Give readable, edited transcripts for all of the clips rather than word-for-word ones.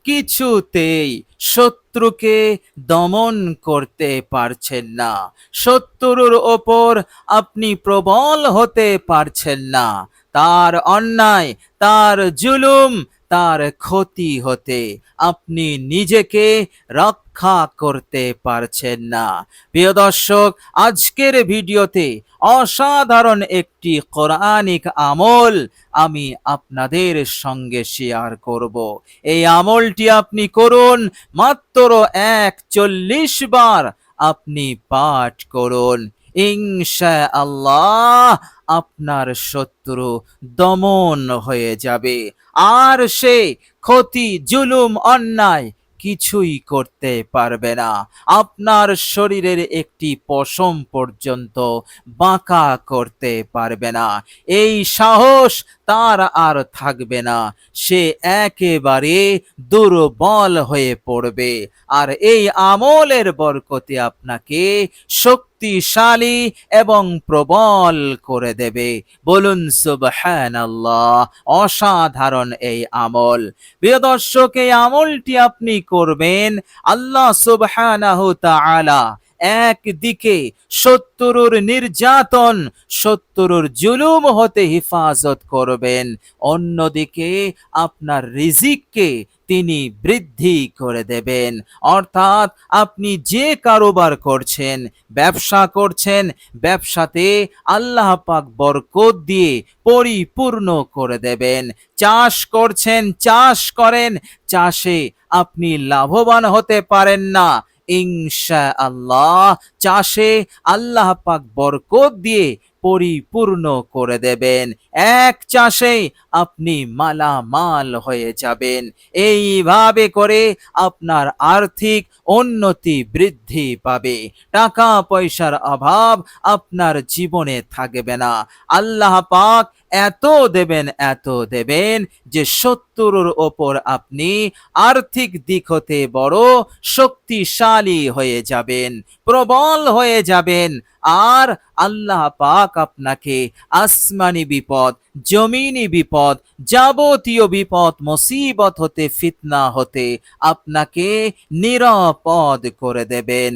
কিছুতেই শত্রুকে দমন করতে পারছেন না, শত্রুর ওপর আপনি প্রবল হতে পারছেন না, তার অন্যায়, তার জুলুম, তার ক্ষতি হতে আপনি নিজেকে রক্ষা করতে পারছেন না। প্রিয় দর্শক, আজকের ভিডিওতে অসাধারণ একটি কোরআনিক আমল আমি আপনাদের সঙ্গে শেয়ার করব। এই আমলটি আপনি করুন, মাত্র ৪১ বার আপনি পাঠ করুন, ইনশাআল্লাহ আপনার শত্রু দমন হয়ে যাবে, আর সে ক্ষতি, জুলুম, অন্যায় কিছুই করতে পারবে না। আপনার শরীরের একটি পশম পর্যন্ত বাঁকা করতে পারবে না। এই সাহস তার আর থাকবে না, সে একেবারে দুর্বল হয়ে পড়বে। আর এই আমলের বরকতে আপনাকে শক্তিশালী এবং প্রবল করে দেবে। বলুন সুবহানাল্লাহ। অসাধারণ এই আমল। প্রিয় দর্শক, এই আমলটি আপনি করবেন, আল্লাহ সুবহানাহু তাআলা একদিকে শত্রুর নির্যাতন, শত্রুর জুলুম হতে হেফাজত করবেন, অন্যদিকে আপনার রিজিককে তিনি বৃদ্ধি করে দেবেন। অর্থাৎ আপনি যে কারোবার করছেন, ব্যবসা করছেন, ব্যবসাতে আল্লাহ পাক বরকত দিয়ে পরিপূর্ণ করে দেবেন। চাষ করছেন, চাষ করেন, চাষে আপনি লাভবান হতে পারেন না, ইনশাআল্লাহ চাষে আল্লাহ পাক বরকত দিয়ে পরিপূর্ণ করে দেবেন। এক চাষেই আপনি মালামাল হয়ে যাবেন। এইভাবে করে আপনার আর্থিক উন্নতি বৃদ্ধি পাবে, টাকা পয়সার অভাব আপনার জীবনে থাকবে না। আল্লাহ পাক এত দেবেন, এত দেবেন যে শত্রুর ওপর আপনি আর্থিক দিক হতে বড় শক্তিশালী হয়ে যাবেন, প্রবল হয়ে যাবেন। আর আল্লাহ পাক আপনাকে আসমানি বিপদ, জমিনি বিপদ, যাবতীয় বিপদ মুসিবত হতে, ফিতনা হতে আপনাকে নিরাপদ করে দেবেন।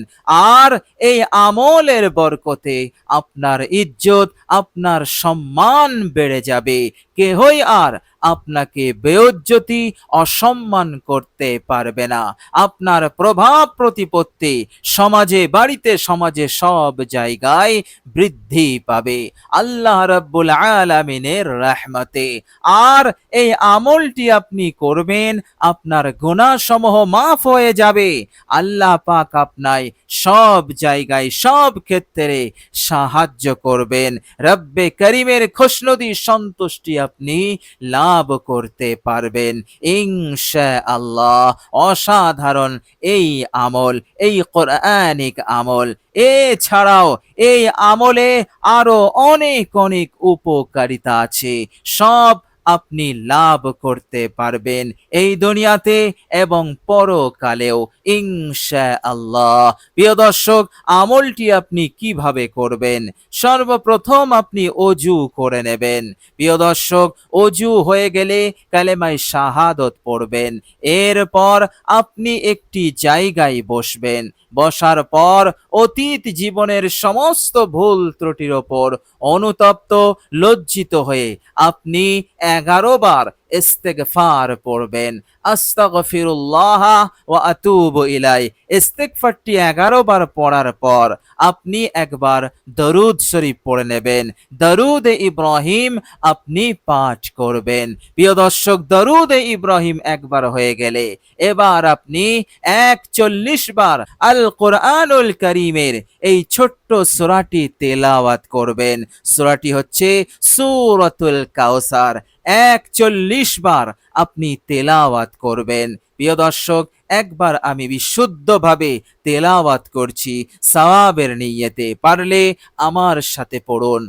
আর এই আমলের বরকতে আপনার ইজ্জত, আপনার সম্মান বেড়ে যাবে। কেহই আর আপনাকে বেইজ্জতি, অসম্মান করতে পারবে না। আপনার প্রভাব প্রতিপত্তি সমাজে, বাড়িতে, সমাজে সব জায়গায় বৃদ্ধি পাবে আল্লাহ রাব্বুল আলামিনের রহমতে। আর এই আমলটি আপনি করবেন, আপনার গুনাহসমূহ মাফ হয়ে যাবে। আল্লাহ পাক আপনায় সব জায়গায়, সব ক্ষেত্রে সাহায্য করবেন। রব্বে করিমের খুশনদি, সন্তুষ্টি আপনি লাভ করতে পারবেন ইনশাআল্লাহ। অসাধারণ এই আমল, এই কোরআনিক আমল। এছাড়াও এই আমলে আরো অনেক অনেক উপকারিতা আছে, সব আপনি লাভ করতে পারবেন এই দুনিয়াতে এবং পরকালেও ইনশাআল্লাহ। প্রিয় দর্শক, আমলটি আপনি কিভাবে করবেন? সর্বপ্রথম আপনি অজু করে নেবেন। প্রিয় দর্শক, অজু হয়ে গেলে কালেমায়ে শাহাদত পড়বেন। এরপর আপনি একটি জায়গায় বসবেন। বসার পর অতীত জীবনের সমস্ত ভুল ত্রুটির ওপর অনুতপ্ত, লজ্জিত হয়ে আপনি 11 বার ইস্তেগফার পড়বেন। আস্তাগফিরুল্লাহ ওয়া আতুবু ইলাই। ইস্তেগফারটি 11 বার পড়ার পর আপনি একবার দরুদ শরীফ পড়ে নেবেন। দরুদ ইব্রাহিম আপনি পাঠ করবেন। প্রিয় দর্শক, দরুদ ইব্রাহিম একবার হয়ে গেলে এবার আপনি ৪১ বার আল কোরআনুল কারীমের এই ছোট্ট সূরাটি তেলাওয়াত করবেন। সূরাটি হচ্ছে সূরাতুল কাউসার। ৪১ বার আপনি তেলাওয়াত করবেন। প্রিয় দর্শক, একবার আমি বিশুদ্ধভাবে তেলাওয়াত করছি সওয়াবের নিয়তে, পারলে আমার সাথে পড়ুন।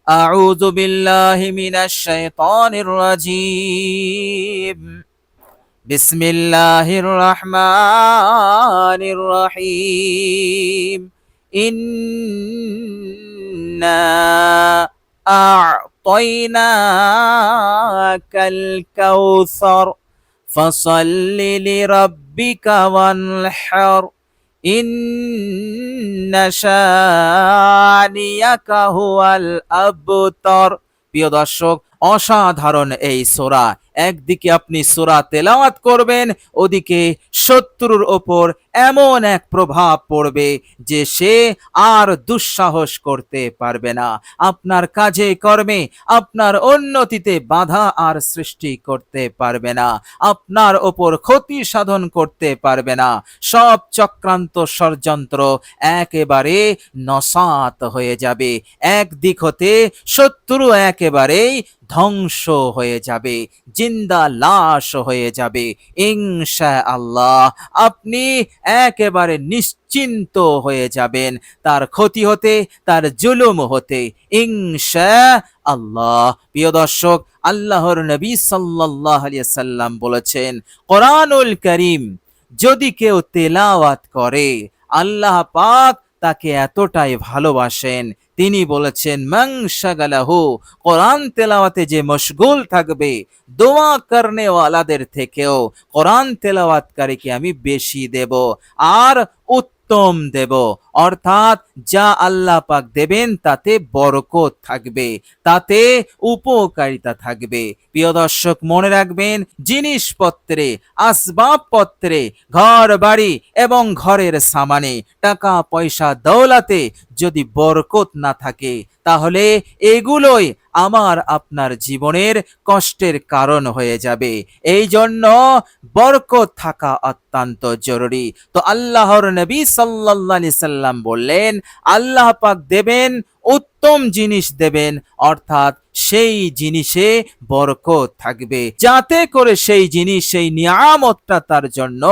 আউযু বিল্লাহি মিনাশ শাইতানির রাজীম। বিসমিল্লাহির রহমানির রহিম। ইন্না আ'তাইনাকাল কাউসার ফাসাল্লি লিরাব্বিকা ওয়ানহার ইন্না শানিয়াকা হুয়াল আবতার। প্রিয় দর্শক, অসাধারণ এই সূরা। একদিকে আপনি সূরা তেলাওয়াত করবেন, ওদিকে শত্রুর ওপর এমন এক প্রভাব পড়বে যে সে আর দুঃসাহস করতে পারবে না। আপনার কাজে কর্মে, আপনার উন্নতিতে বাধা আর সৃষ্টি করতে পারবে না, আপনার ওপর ক্ষতি সাধন করতে পারবে না। সব চক্রান্ত ষড়যন্ত্র একেবারে নসাত হয়ে যাবে। একদিক হতে শত্রু একেবারেই ধ্বংস হয়ে যাবে, জিন্দা লাশ হয়ে যাবে। ইনশাআল্লাহ আপনি একেবারে নিশ্চিন্ত হয়ে যাবেন তার ক্ষতি হতে, তার জুলুম হতে, ইনশাআল্লাহ। প্রিয় দর্শক, আল্লাহর নবী সাল্লাল্লাহু আলাইহি সাল্লাম বলেছেন, কোরআনুল কারীম যদি কেউ তেলাওয়াত করে, আল্লাহ পাক তাকে এতটাই ভালোবাসেন, তিনি বলেছেন, মান শাগালাহু, কোরআন তেলাওয়াতে যে মশগুল থাকবে, দোয়া করনে ওয়ালাদের থেকেও কোরআন তেলাওয়াতকারীকে আমি বেশি দেব আর উত্তম দেব। অর্থাৎ যা আল্লাহ পাক দেবেন তাতে বরকত থাকবে, তাতে উপকারিতা থাকবে। প্রিয় দর্শক, মনে রাখবেন, জিনিসপত্রে, আসবাবপত্রে, ঘর বাড়ি এবং ঘরের সামানে, টাকা পয়সা দৌলাতে যদি বরকত না থাকে, তাহলে এগুলোই আমার আপনার জীবনের কষ্টের কারণ হয়ে যাবে। এই জন্য বরকত থাকা অত্যন্ত জরুরি। তো আল্লাহর নবী সাল্লাল্লাহু আলাইহি সাল্লাম বললেন, আল্লাহ পাক দেবেন, উত্তম জিনিস দেবেন, অর্থাৎ সেই জিনিসে বরকত থাকবে, যাতে করে সেই জিনিস, সেই নিয়ামতটা তার জন্য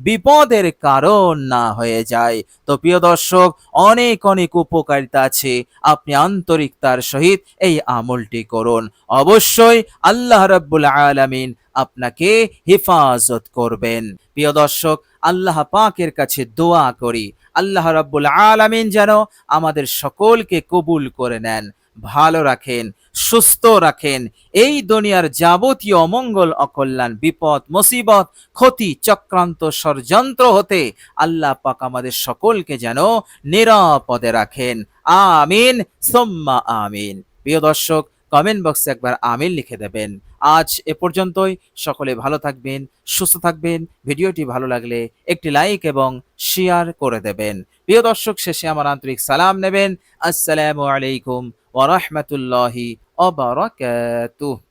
বিপদের কারণ না হয়ে যায়। তো প্রিয় দর্শক, অনেক অনেক উপকারিতা আছে, আপনি আন্তরিকতার সহিত এই আমলটি করুন। অবশ্যই আল্লাহ রাব্বুল আলামিন আপনাকে হেফাজত করবেন। প্রিয় দর্শক, আল্লাহ পাকের কাছে দোয়া করি, আল্লাহ রাব্বুল আলামিন যেন আমাদের সকলকে কবুল করে নেন, ভালো রাখেন, সুস্থ রাখেন। এই দুনিয়ার যাবতীয় অমঙ্গল, অকল্যাণ, বিপদ, মুসিবত, ক্ষতি, চক্রান্ত, ষড়যন্ত্র হতে আল্লাহ পাক আমাদের সকলকে যেন নিরাপদে রাখেন। আমিন সুম্মা আমিন। প্রিয় দর্শক, কমেন্ট বক্সে একবার আমিন লিখে দেবেন। আজ এ পর্যন্তই। সকলে ভালো থাকবেন, সুস্থ থাকবেন। ভিডিওটি ভালো লাগলে একটি লাইক এবং শেয়ার করে দেবেন। প্রিয় দর্শক, শেষে আমার আন্তরিক সালাম নেবেন। আসসালামু আলাইকুম ওয়া রাহমাতুল্লাহি ওয়া বারাকাতুহু।